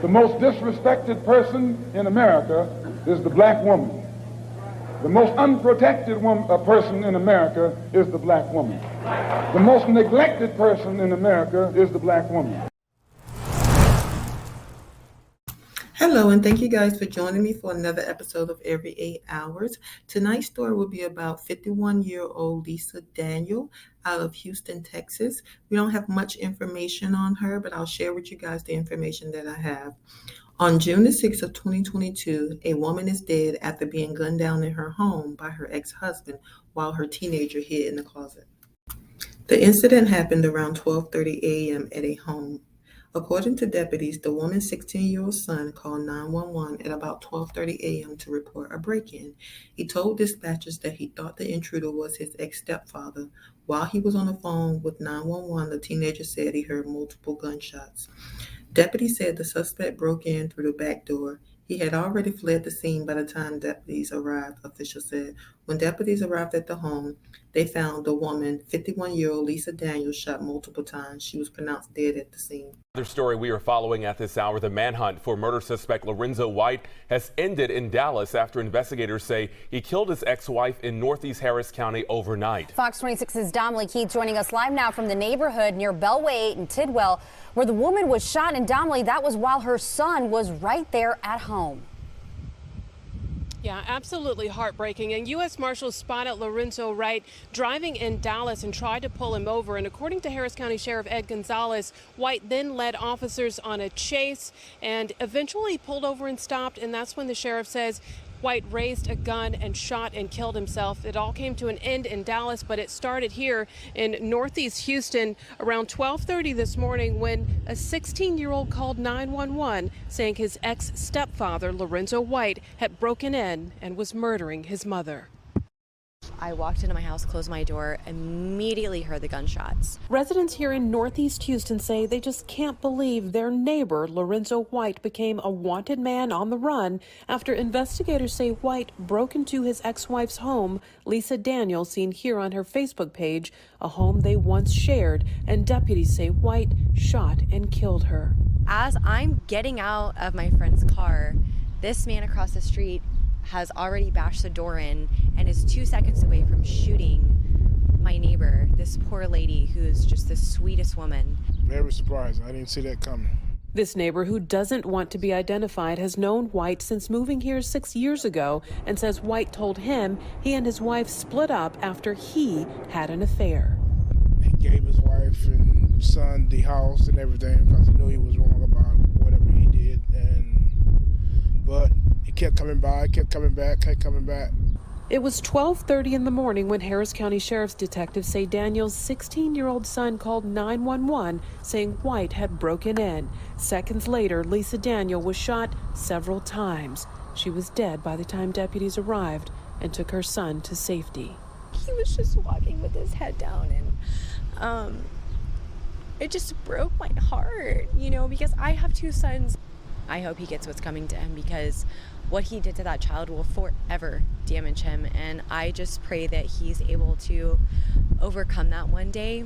The most disrespected person in America is the black woman. The most unprotected person in America is the black woman. The most neglected person in America is the black woman. Hello, and thank you guys for joining me for another episode of Every 8 Hours. Tonight's story will be about 51-year-old Lisa Daniel out of Houston, Texas. We don't have much information on her, but I'll share with you guys the information that I have. On June the 6th of 2022, a woman is dead after being gunned down in her home by her ex-husband while her teenager hid in the closet. The incident happened around 12:30 a.m. at a home. According to deputies, the woman's 16-year-old son called 911 at about 12:30 a.m. to report a break-in. He told dispatchers that he thought the intruder was his ex-stepfather. While he was on the phone with 911, the teenager said he heard multiple gunshots. Deputies said the suspect broke in through the back door. He had already fled the scene by the time deputies arrived, officials said. When deputies arrived at the home, they found the woman, 51-year-old Lisa Daniels, shot multiple times. She was pronounced dead at the scene. Another story we are following at this hour, the manhunt for murder suspect Lorenzo White has ended in Dallas after investigators say he killed his ex-wife in Northeast Harris County overnight. Fox 26's Dominique Keith joining us live now from the neighborhood near Bellway 8 in Tidwell, where the woman was shot. And Dominique, that was while her son was right there at home. Yeah, absolutely heartbreaking. And U.S. Marshals spotted Lorenzo White driving in Dallas and tried to pull him over. And according to Harris County Sheriff Ed Gonzalez, White then led officers on a chase and eventually pulled over and stopped. And that's when the sheriff says White raised a gun and shot and killed himself. It all came to an end in Dallas, but it started here in Northeast Houston around 12:30 this morning when a 16-year-old called 911 saying his ex-stepfather, Lorenzo White, had broken in and was murdering his mother. I walked into my house, closed my door, immediately heard the gunshots. Residents here in Northeast Houston say they just can't believe their neighbor, Lorenzo White, became a wanted man on the run after investigators say White broke into his ex-wife's home, Lisa Daniel, seen here on her Facebook page, a home they once shared, and deputies say White shot and killed her. As I'm getting out of my friend's car, this man across the street has already bashed the door in and is 2 seconds away from shooting my neighbor, this poor lady who is just the sweetest woman. Very surprised. I didn't see that coming. This neighbor, who doesn't want to be identified, has known White since moving here 6 years ago and says White told him he and his wife split up after he had an affair. He gave his wife and son the house and everything because he knew he was wrong about whatever he did. But he kept coming by, kept coming back. It was 12:30 in the morning when Harris County Sheriff's detectives say Daniel's 16-year-old son called 911 saying White had broken in. Seconds later, Lisa Daniel was shot several times. She was dead by the time deputies arrived and took her son to safety. He was just walking with his head down, and it just broke my heart, because I have two sons. I hope he gets what's coming to him because what he did to that child will forever damage him. And I just pray that he's able to overcome that one day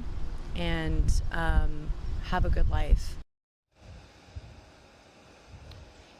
and have a good life.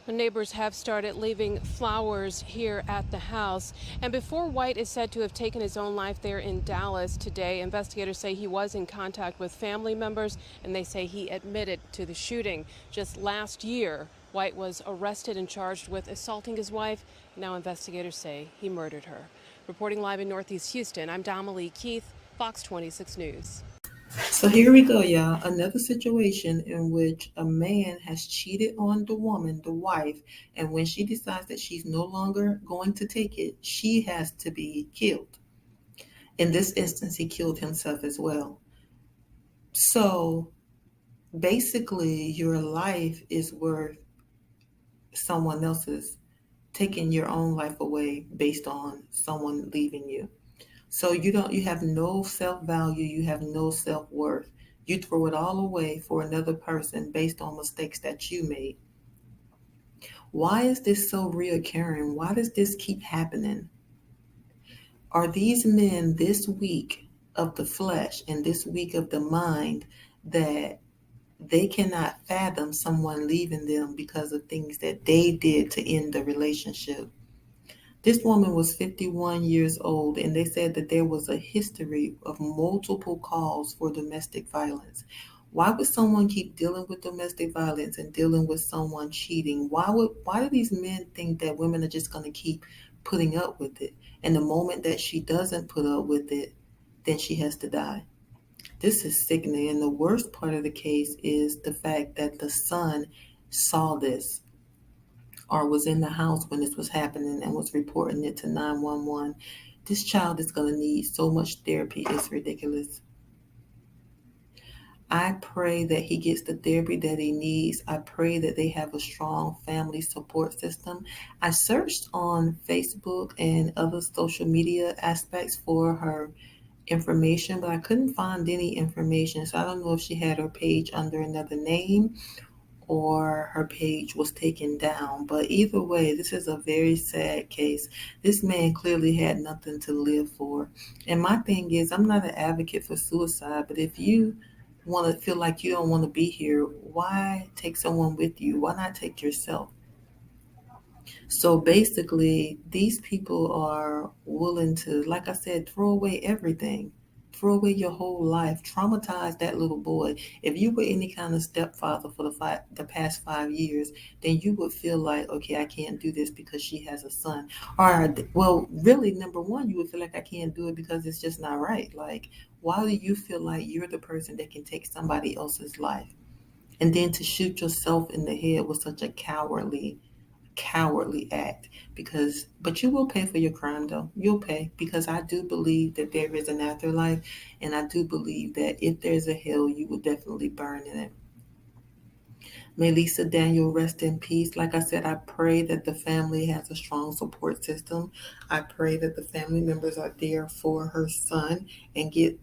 The neighbors have started leaving flowers here at the house. And before White is said to have taken his own life there in Dallas today, investigators say he was in contact with family members and they say he admitted to the shooting. Just last year, White was arrested and charged with assaulting his wife. Now investigators say he murdered her. Reporting live in Northeast Houston, I'm Dominique Keith, Fox 26 News. So here we go, y'all. Another situation in which a man has cheated on the woman, the wife, and when she decides that she's no longer going to take it, she has to be killed. In this instance, he killed himself as well. So basically, your life is worth someone else's, taking your own life away based on someone leaving you. So you have no self-value, you have no self-worth. You throw it all away for another person based on mistakes that you made. Why is this so reoccurring? Why does this keep happening? Are these men this weak of the flesh and this weak of the mind that they cannot fathom someone leaving them because of things that they did to end the relationship. This woman was 51 years old, and they said that there was a history of multiple calls for domestic violence. Why would someone keep dealing with domestic violence and dealing with someone cheating? Why do these men think that women are just going to keep putting up with it? And the moment that she doesn't put up with it, then she has to die. This is sickening. And the worst part of the case is the fact that the son saw this or was in the house when this was happening and was reporting it to 911. This child is going to need so much therapy. It's ridiculous. I pray that he gets the therapy that he needs. I pray that they have a strong family support system. I searched on Facebook and other social media aspects for her information, but I couldn't find any information. So I don't know if she had her page under another name or her page was taken down. But either way, this is a very sad case. This man clearly had nothing to live for. And my thing is, I'm not an advocate for suicide, but if you want to feel like you don't want to be here, why take someone with you? Why not take yourself? So basically, these people are willing to, like I said, throw away everything. Throw away your whole life. Traumatize that little boy. If you were any kind of stepfather for the past 5 years, then you would feel like, okay, I can't do this because she has a son. Or, well, really, number one, you would feel like I can't do it because it's just not right. Like, why do you feel like you're the person that can take somebody else's life? And then to shoot yourself in the head was such a cowardly act. But you will pay for your crime, though. You'll pay, because I do believe that there is an afterlife, and I do believe that if there's a hell, you will definitely burn in it. May Lisa Daniel rest in peace. Like I said, I pray that the family has a strong support system. I pray that the family members are there for her son and get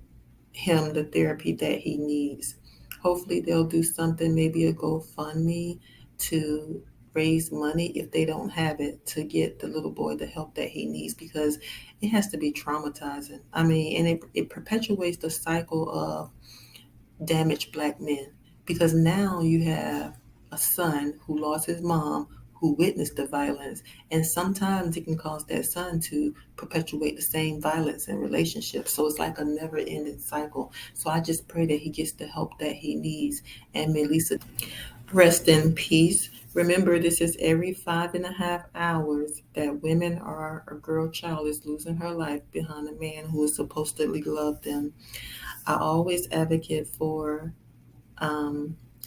him the therapy that he needs. Hopefully they'll do something, maybe a GoFundMe to raise money if they don't have it, to get the little boy the help that he needs, because it has to be traumatizing. I mean, and it perpetuates the cycle of damaged black men, because now you have a son who lost his mom, who witnessed the violence, and sometimes it can cause that son to perpetuate the same violence in relationships. So it's like a never-ending cycle. So I just pray that he gets the help that he needs, and may Lisa rest in peace. Remember, this is every 5.5 hours that women or a girl child is losing her life behind a man who is supposedly love them. I always advocate for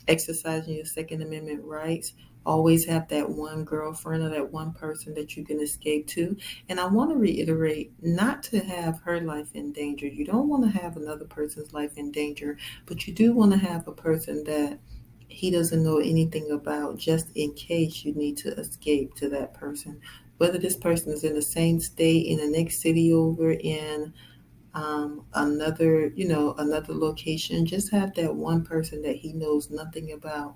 exercising your Second Amendment rights. Always have that one girlfriend or that one person that you can escape to. And I want to reiterate, not to have her life in danger. You don't want to have another person's life in danger, but you do want to have a person that he doesn't know anything about, just in case you need to escape to that person. Whether this person is in the same state, in the next city over, in another location, just have that one person that he knows nothing about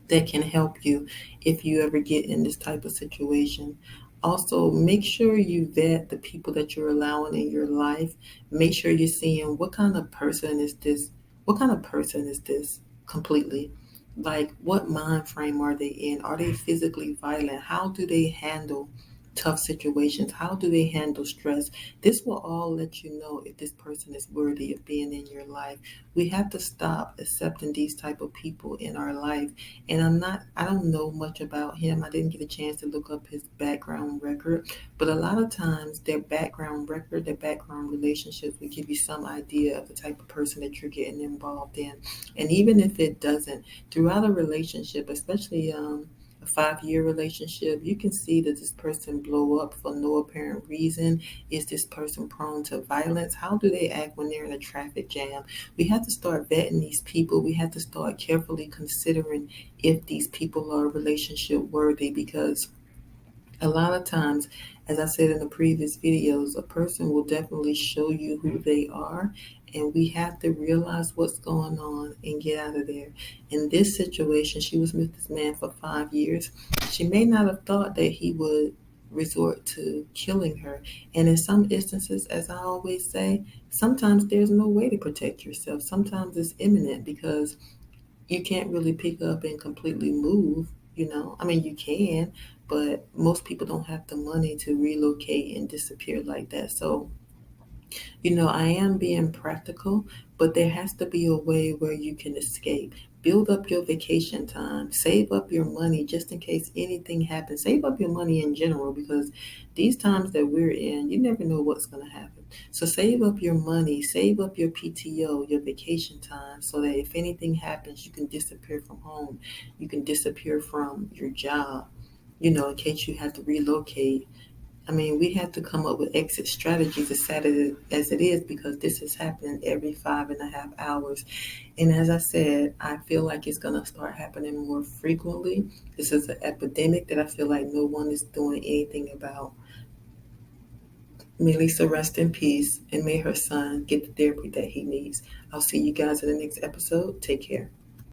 that can help you if you ever get in this type of situation. Also, make sure you vet the people that you're allowing in your life. Make sure you're seeing what kind of person is this? What kind of person is this completely? Like, what mind frame are they in? Are they physically violent? How do they handle tough situations? How do they handle stress? This will all let you know if this person is worthy of being in your life. We have to stop accepting these type of people in our life. And I don't know much about him. I didn't get a chance to look up his background record, but a lot of times their background record, their background relationships will give you some idea of the type of person that you're getting involved in. And even if it doesn't, throughout a relationship, especially a 5-year relationship, you can see that this person blow up for no apparent reason. Is this person prone to violence? How do they act when they're in a traffic jam? We have to start vetting these people. We have to start carefully considering if these people are relationship worthy, because a lot of times, as I said in the previous videos, a person will definitely show you who they are, and we have to realize what's going on and get out of there. In this situation, she was with this man for 5 years. She may not have thought that he would resort to killing her. And in some instances, as I always say, sometimes there's no way to protect yourself. Sometimes it's imminent, because you can't really pick up and completely move, you know. I mean, you can, but most people don't have the money to relocate and disappear like that. So, you know, I am being practical, but there has to be a way where you can escape. Build up your vacation time. Save up your money just in case anything happens. Save up your money in general because these times that we're in, you never know what's going to happen. So save up your money, save up your PTO, your vacation time, so that if anything happens, you can disappear from home. You can disappear from your job, you know, in case you have to relocate. I mean, we have to come up with exit strategies as sad as it is because this is happening every 5.5 hours. And as I said, I feel like it's going to start happening more frequently. This is an epidemic that I feel like no one is doing anything about. May Lisa rest in peace and may her son get the therapy that he needs. I'll see you guys in the next episode. Take care.